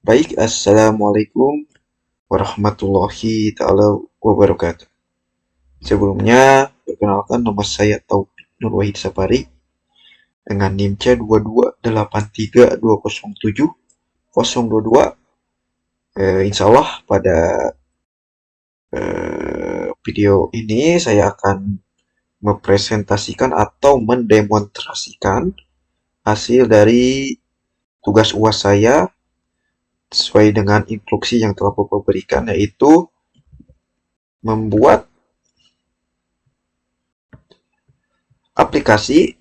Baik, Assalamualaikum warahmatullahi ta'ala wabarakatuh. Sebelumnya, perkenalkan nama saya Taufik Nur Wahid Sapari dengan NIM C22832070022. Insya Allah pada video ini saya akan mempresentasikan atau mendemonstrasikan hasil dari tugas UAS saya sesuai dengan instruksi yang telah Bapak berikan, yaitu membuat aplikasi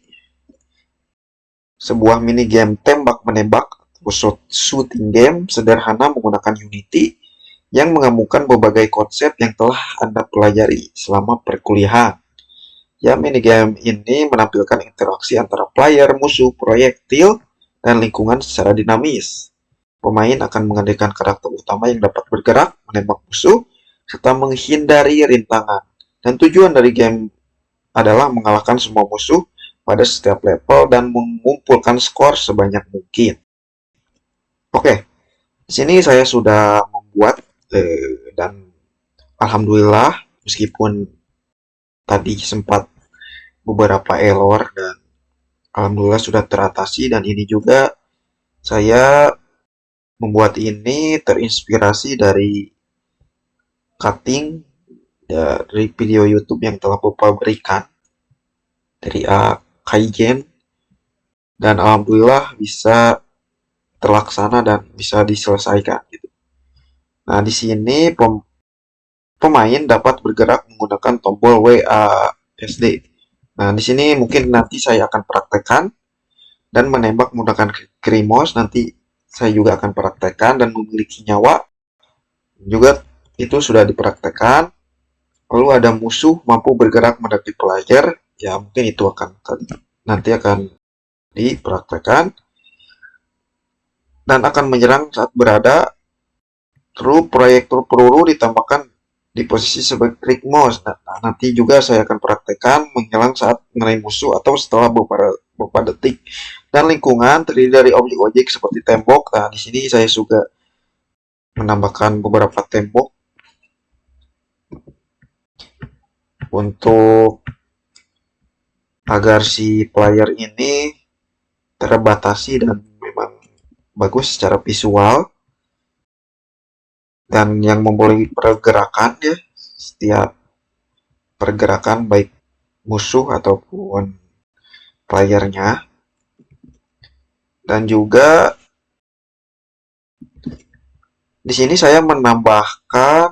sebuah mini game tembak-menembak atau shooting game sederhana menggunakan Unity yang menggabungkan berbagai konsep yang telah Anda pelajari selama perkuliahan. Ya, mini game ini menampilkan interaksi antara player, musuh, proyektil, dan lingkungan secara dinamis. Pemain akan mengandalkan karakter utama yang dapat bergerak, menembak musuh, serta menghindari rintangan. Dan tujuan dari game adalah mengalahkan semua musuh pada setiap level dan mengumpulkan skor sebanyak mungkin. Oke, di sini saya sudah membuat dan alhamdulillah meskipun tadi sempat beberapa error dan alhamdulillah sudah teratasi, dan ini juga saya membuat ini terinspirasi dari cutting dari video YouTube yang telah Bapak berikan dari Kaigen, dan alhamdulillah bisa terlaksana dan bisa diselesaikan gitu. Nah, di sini pemain dapat bergerak menggunakan tombol WASD. Nah, di sini mungkin nanti saya akan praktekkan dan menembak menggunakan Krimos. Nanti saya juga akan praktekkan dan memiliki nyawa. Juga itu sudah dipraktekkan. Lalu ada musuh mampu bergerak mendekati player. Ya, mungkin itu nanti akan dipraktekkan dan akan menyerang saat berada. Terus proyektil peluru ditambahkan di posisi sebagai klik mouse. Nah, nanti juga saya akan praktekkan menyerang saat mengenai musuh atau setelah beberapa detik. Dan lingkungan terdiri dari objek-objek seperti tembok. Nah, di sini saya juga menambahkan beberapa tembok untuk agar si player ini terbatasi dan memang bagus secara visual dan yang memboleh pergerakan ya, setiap pergerakan baik musuh ataupun playernya. Dan juga di sini saya menambahkan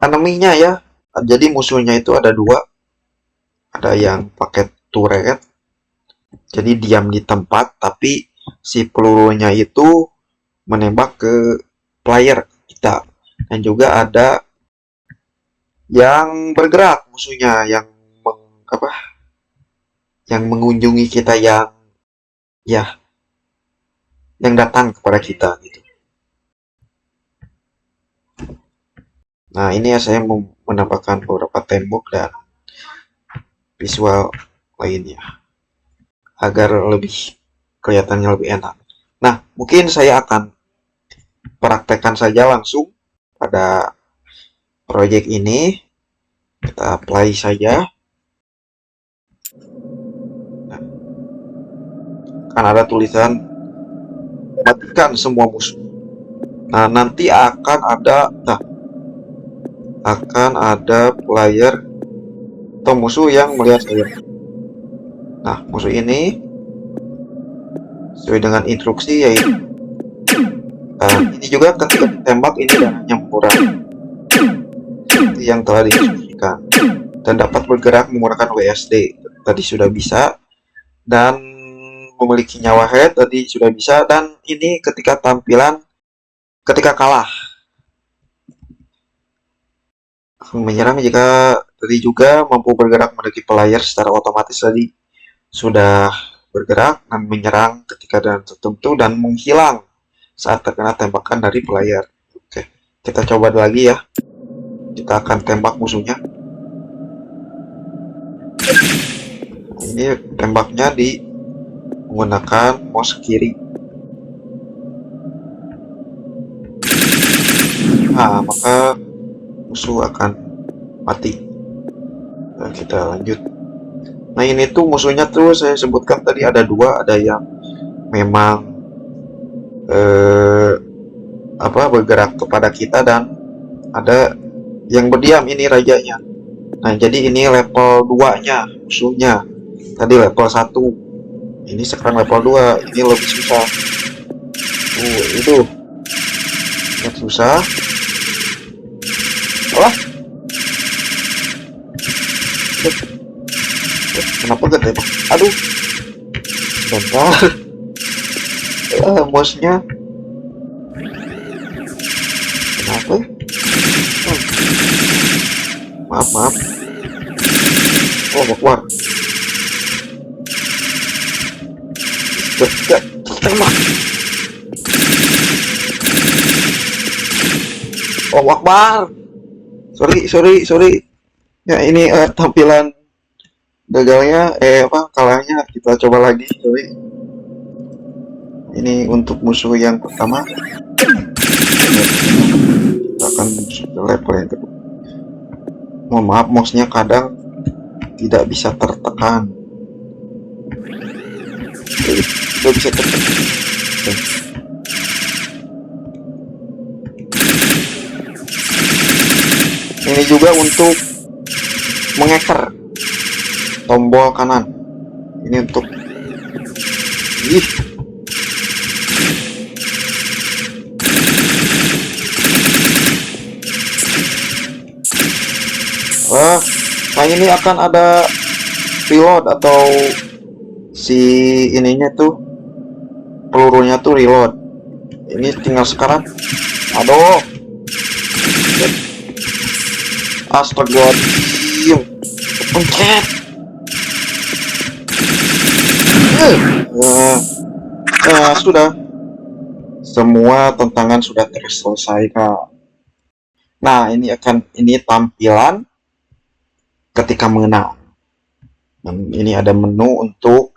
aneminya ya. Jadi musuhnya itu ada dua, ada yang pakai turret, jadi diam di tempat, tapi si pelurunya itu menembak ke player kita. Dan juga ada yang bergerak musuhnya, yang yang mengunjungi kita, ya yang datang kepada kita gitu. Nah, ini ya saya menambahkan beberapa tembok dan visual lainnya agar lebih kelihatannya lebih enak. Nah, mungkin saya akan praktekkan saja langsung pada proyek ini. Kita apply saja. Nah, kan ada tulisan matikan semua musuh. Nah, nanti akan ada player atau musuh yang melihat saya. Nah, musuh ini sesuai dengan instruksi yaitu ini juga ketika ditembak ini darahnya mengurangi yang telah diinstruksikan dan dapat bergerak menggunakan WSD tadi sudah bisa, dan memiliki nyawa head tadi sudah bisa, dan ini ketika kalah menyerang jika tadi juga mampu bergerak mendekati player secara otomatis tadi sudah bergerak dan menyerang ketika dan tertentu dan menghilang saat terkena tembakan dari player. Oke, kita coba lagi ya. Kita akan tembak musuhnya. Ini tembaknya di menggunakan mouse kiri. maka musuh akan mati. Nah, kita lanjut. Nah, ini tuh musuhnya tuh saya sebutkan tadi ada dua, ada yang memang eh, bergerak kepada kita, dan ada yang berdiam, ini rajanya. Nah, jadi ini level 2-nya musuhnya. Tadi level 1. Ini sekarang level 2. Ini lebih susah. Itu yang susah. Wah, kenapa gak tembak? Aduh, bentar. Mouse-nya kenapa? Maaf, maaf. Oh, mau keluar. Gak, tembak. Oh, Akbar. Sorry. Ya, ini tampilan gagalnya, kalahnya. Kita coba lagi. Sorry. Ini untuk musuh yang pertama. Kita akan ke level yang kedua. Mohon maaf, mouse-nya kadang tidak bisa tertekan. Tidak bisa tertekan. Ini juga untuk mengeker tombol kanan. Ini untuk nah ini akan ada reload, atau si ininya tuh, pelurunya tuh reload. Ini tinggal sekarang. Aduh, astagfirullahaladzim, pencet. Sudah, semua tantangan sudah terselesaikan. Nah, ini tampilan ketika mengenal. Dan ini ada menu untuk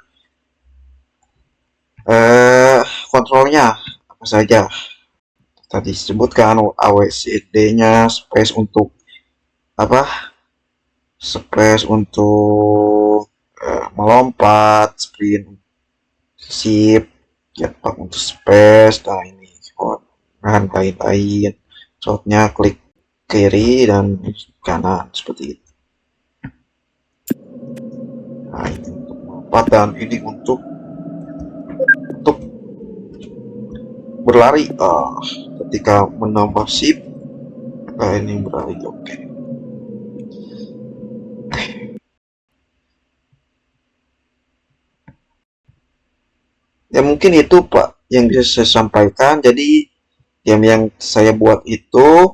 kontrolnya apa saja. Tadi disebutkan AWSD-nya, space untuk melompat, sprint, shift, jetpack untuk space. Nah, ini dan lain-lain. Shotnya klik kiri dan kanan seperti itu. Nah, ini untuk melompat, dan ini untuk berlari. Ketika menambah shift, ini berlari. Oke. Ya, mungkin itu Pak yang bisa saya sampaikan. Jadi game yang saya buat itu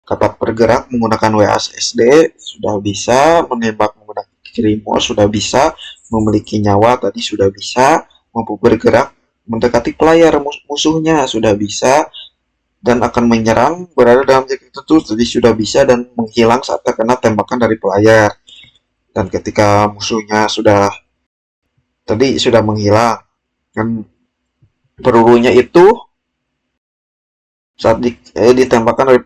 dapat bergerak menggunakan WASD, sudah bisa menembak menggunakan remote, sudah bisa memiliki nyawa, tadi sudah bisa, mampu bergerak mendekati player musuhnya, sudah bisa, dan akan menyerang berada dalam jarak tertentu, tadi sudah bisa, dan menghilang saat terkena tembakan dari player. Dan ketika musuhnya sudah menghilang, kan pelurunya itu saat ditembakkan dari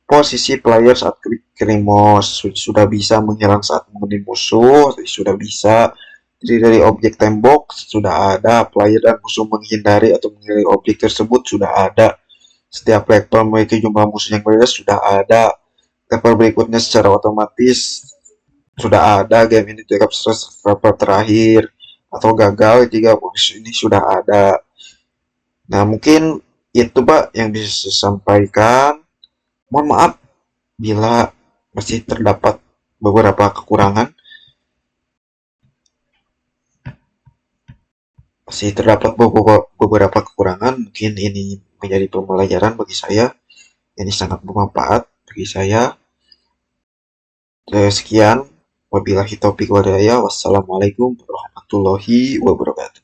posisi player saat klik mouse, sudah bisa menghilang saat mengenai musuh, sudah bisa. Jadi dari objek tembok sudah ada, player dan musuh menghindari atau menghindari objek tersebut sudah ada. Setiap level memiliki jumlah musuh yang berbeda sudah ada. Level berikutnya secara otomatis sudah ada. Game ini dianggap level terakhir atau gagal jika musuh ini sudah ada. Nah, mungkin itu Pak yang bisa saya sampaikan. Mohon maaf bila masih terdapat beberapa kekurangan. Mungkin ini menjadi pembelajaran bagi saya. Ini sangat bermanfaat bagi saya. Sekian. Wabillahi taufiq wal hidayah. Wassalamualaikum warahmatullahi wabarakatuh.